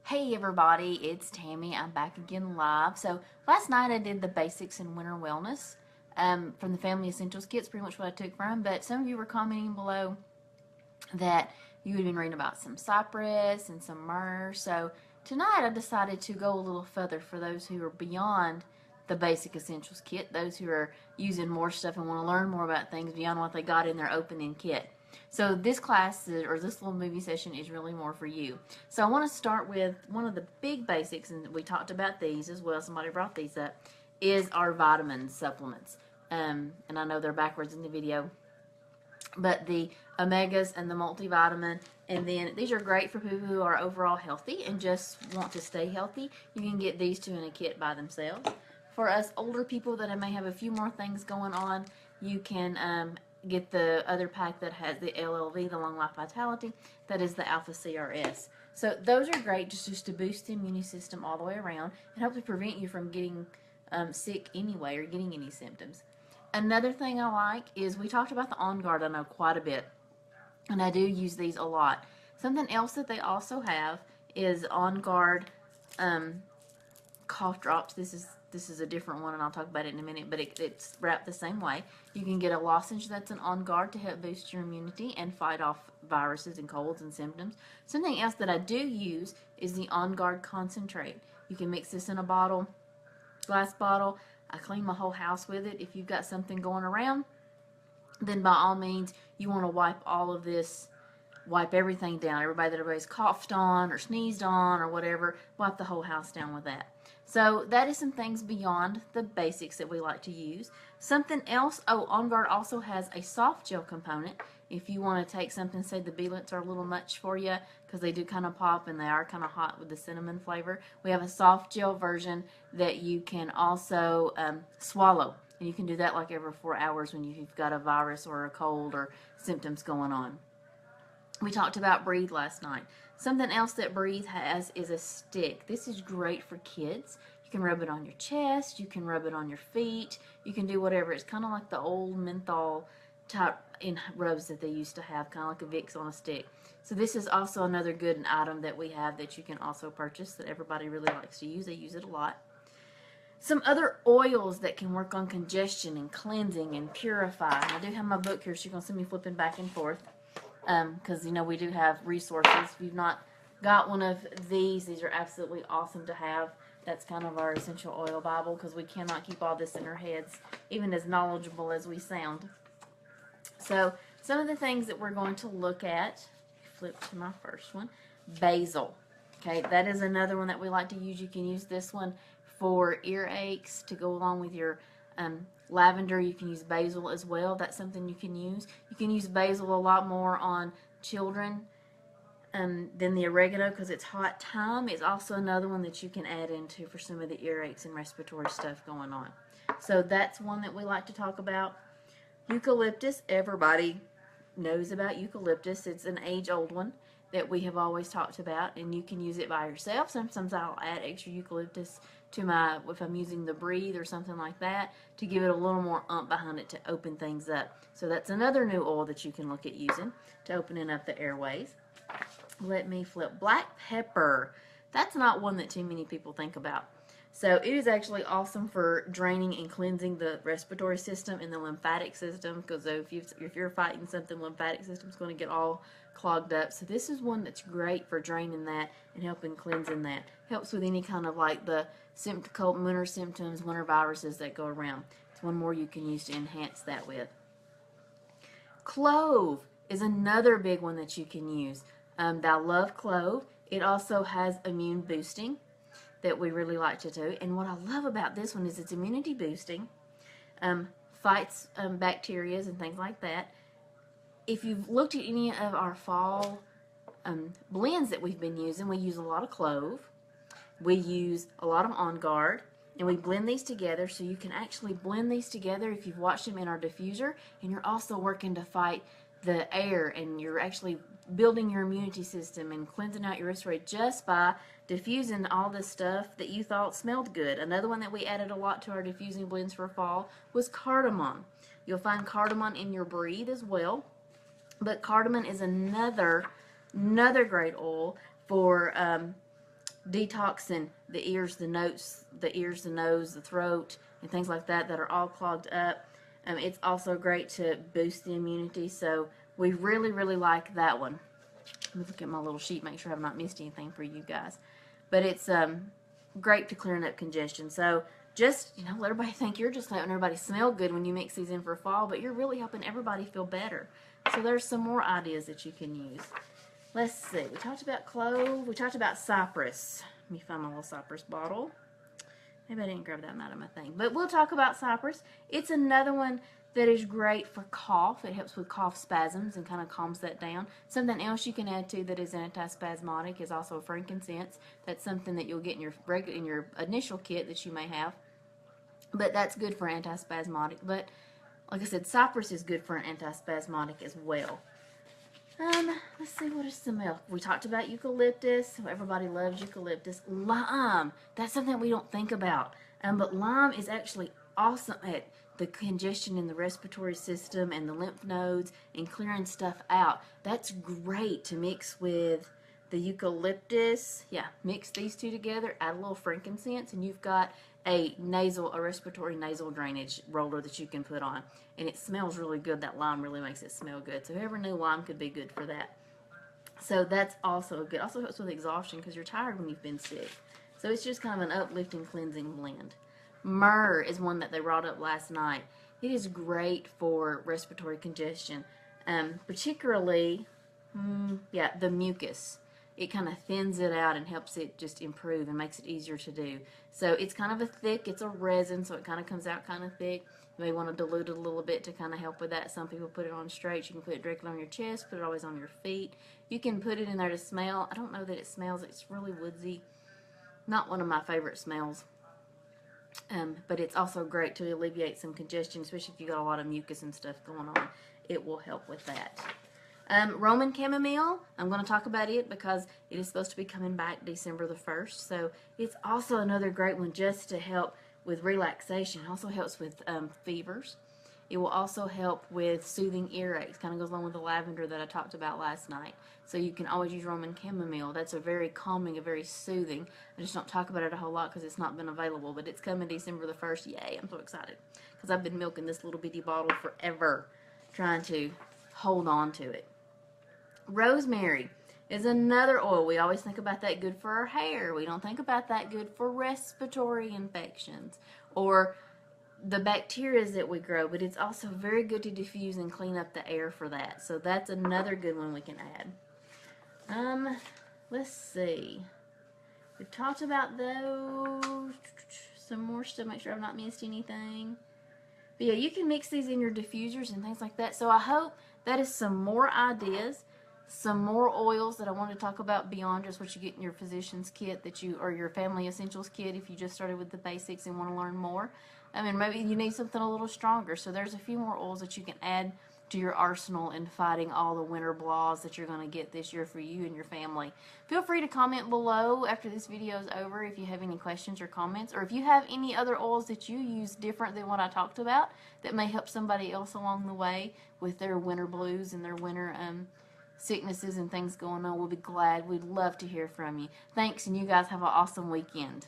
Hey everybody, it's Tammy. I'm back again live. So last night I did the basics in winter wellness from the Family Essentials kits, pretty much what I took from. But some of you were commenting below that you had been reading about some cypress and some myrrh. So tonight I decided to go a little further for those who are beyond the basic essentials kit, those who are using more stuff and want to learn more about things beyond what they got in their opening kit. So this class or this little movie session is really more for you. So I want to start with one of the big basics, and we talked about these as well. Somebody brought these up, is our vitamin supplements. And I know they're backwards in the video, but the omegas and the multivitamin, and then these are great for people who are overall healthy and just want to stay healthy. You can get these two in a kit by themselves. For us older people that may have a few more things going on, you can get the other pack that has the LLV, the Long Life Vitality, that is the Alpha CRS. So those are great just to boost the immune system all the way around and hopefully prevent you from getting sick anyway or getting any symptoms. Another thing I like is we talked about the On Guard, I know, quite a bit, and I do use these a lot. Something else that they also have is On Guard cough drops. This is a different one, and I'll talk about it in a minute, but it's wrapped the same way. You can get a lozenge that's an On Guard to help boost your immunity and fight off viruses and colds and symptoms. Something else that I do use is the On Guard concentrate. You can mix this in a bottle, glass bottle. I clean my whole house with it. If you've got something going around, then by all means, you want to wipe all of this, wipe everything down. Everybody's coughed on or sneezed on or whatever, wipe the whole house down with that. So that is some things beyond the basics that we like to use. Something else, On Guard also has a soft gel component. If you want to take something, say the Belents are a little much for you because they do kind of pop and they are kind of hot with the cinnamon flavor, we have a soft gel version that you can also swallow. And you can do that like every 4 hours when you've got a virus or a cold or symptoms going on. We talked about Breathe last night. Something else that Breathe has is a stick. This is great for kids. You can rub it on your chest. You can rub it on your feet. You can do whatever. It's kind of like the old menthol type in rubs that they used to have, kind of like a Vicks on a stick. So this is also another good item that we have that you can also purchase that everybody really likes to use. They use it a lot. Some other oils that can work on congestion and cleansing and purify. I do have my book here, so you're going to see me flipping back and forth. Because, we do have resources. If you've not got one of these are absolutely awesome to have. That's kind of our essential oil Bible, because we cannot keep all this in our heads, even as knowledgeable as we sound. So, some of the things that we're going to look at, flip to my first one, basil. Okay, that is another one that we like to use. You can use this one for earaches to go along with your lavender. You can use basil as well. That's something you can use. You can use basil a lot more on children than the oregano because it's hot. Thyme is also another one that you can add into for some of the earaches and respiratory stuff going on. So that's one that we like to talk about. Eucalyptus, everybody knows about eucalyptus. It's an age-old one that we have always talked about, and you can use it by yourself. Sometimes I'll add extra eucalyptus to if I'm using the Breathe or something like that, to give it a little more oomph behind it to open things up. So that's another new oil that you can look at using to opening up the airways. Let me flip. Black pepper. That's not one that too many people think about. So it is actually awesome for draining and cleansing the respiratory system and the lymphatic system, because if you're fighting something, lymphatic system is going to get all clogged up. So this is one that's great for draining that and helping cleansing that. Helps with any kind of like the cold winter symptoms, winter viruses that go around. It's one more you can use to enhance that with. Clove is another big one that you can use. I love clove. It also has immune boosting that we really like to do. And what I love about this one is it's immunity boosting, fights bacteria and things like that. If you've looked at any of our fall blends that we've been using, we use a lot of clove. We use a lot of On Guard, and we blend these together, so you can actually blend these together if you've watched them in our diffuser, and you're also working to fight the air, and you're actually building your immunity system and cleansing out your respiratory just by diffusing all this stuff that you thought smelled good. Another one that we added a lot to our diffusing blends for fall was cardamom. You'll find cardamom in your Breathe as well, but cardamom is another great oil for detoxing the ears, the nose, the throat, and things like that that are all clogged up. It's also great to boost the immunity, so we really, really like that one. Let me look at my little sheet, make sure I've not missed anything for you guys. But it's great to clearing up congestion. So just, let everybody think you're just letting everybody smell good when you mix these in for fall, but you're really helping everybody feel better. So there's some more ideas that you can use. Let's see. We talked about clove. We talked about cypress. Let me find my little cypress bottle. Maybe I didn't grab that out of my thing. But we'll talk about cypress. It's another one that is great for cough. It helps with cough spasms and kind of calms that down. Something else you can add to that is antispasmodic is also frankincense. That's something that you'll get in your initial kit that you may have. But that's good for antispasmodic. But like I said, cypress is good for an antispasmodic as well. Let's see, what is some else? We talked about eucalyptus. Everybody loves eucalyptus. Lime. That's something we don't think about. But lime is actually awesome at the congestion in the respiratory system and the lymph nodes and clearing stuff out. That's great to mix with the eucalyptus. Yeah, mix these two together, add a little frankincense, and you've got a respiratory nasal drainage roller that you can put on. And it smells really good. That lime really makes it smell good. So whoever knew lime could be good for that. So that's also good. Also helps with exhaustion because you're tired when you've been sick. So it's just kind of an uplifting, cleansing blend. Myrrh is one that they brought up last night. It is great for respiratory congestion, particularly, the mucus. It kind of thins it out and helps it just improve and makes it easier to do. So it's kind of it's a resin, so it kind of comes out kind of thick. You may want to dilute it a little bit to kind of help with that. Some people put it on straight. You can put it directly on your chest, put it always on your feet. You can put it in there to smell. I don't know that it smells. It's really woodsy. Not one of my favorite smells. But it's also great to alleviate some congestion, especially if you got a lot of mucus and stuff going on. It will help with that. Roman chamomile, I'm going to talk about it because it is supposed to be coming back December the 1st. So it's also another great one just to help with relaxation. It also helps with fevers. It will also help with soothing earaches. Kind of goes along with the lavender that I talked about last night. So you can always use Roman chamomile. That's a very calming, a very soothing. I just don't talk about it a whole lot because it's not been available. But it's coming December the 1st. Yay, I'm so excited. Because I've been milking this little bitty bottle forever, trying to hold on to it. Rosemary is another oil. We always think about that good for our hair. We don't think about that good for respiratory infections or the bacteria that we grow, but it's also very good to diffuse and clean up the air for that. So that's another good one we can add. Let's see. We've talked about those. Some more stuff. Make sure I've not missed anything. But yeah, you can mix these in your diffusers and things like that. So I hope that is some more ideas, some more oils that I want to talk about beyond just what you get in your physician's kit or your family essentials kit if you just started with the basics and want to learn more. I mean, maybe you need something a little stronger. So there's a few more oils that you can add to your arsenal in fighting all the winter blahs that you're going to get this year for you and your family. Feel free to comment below after this video is over if you have any questions or comments, or if you have any other oils that you use different than what I talked about that may help somebody else along the way with their winter blues and their winter sicknesses and things going on. We'll be glad. We'd love to hear from you. Thanks, and you guys have an awesome weekend.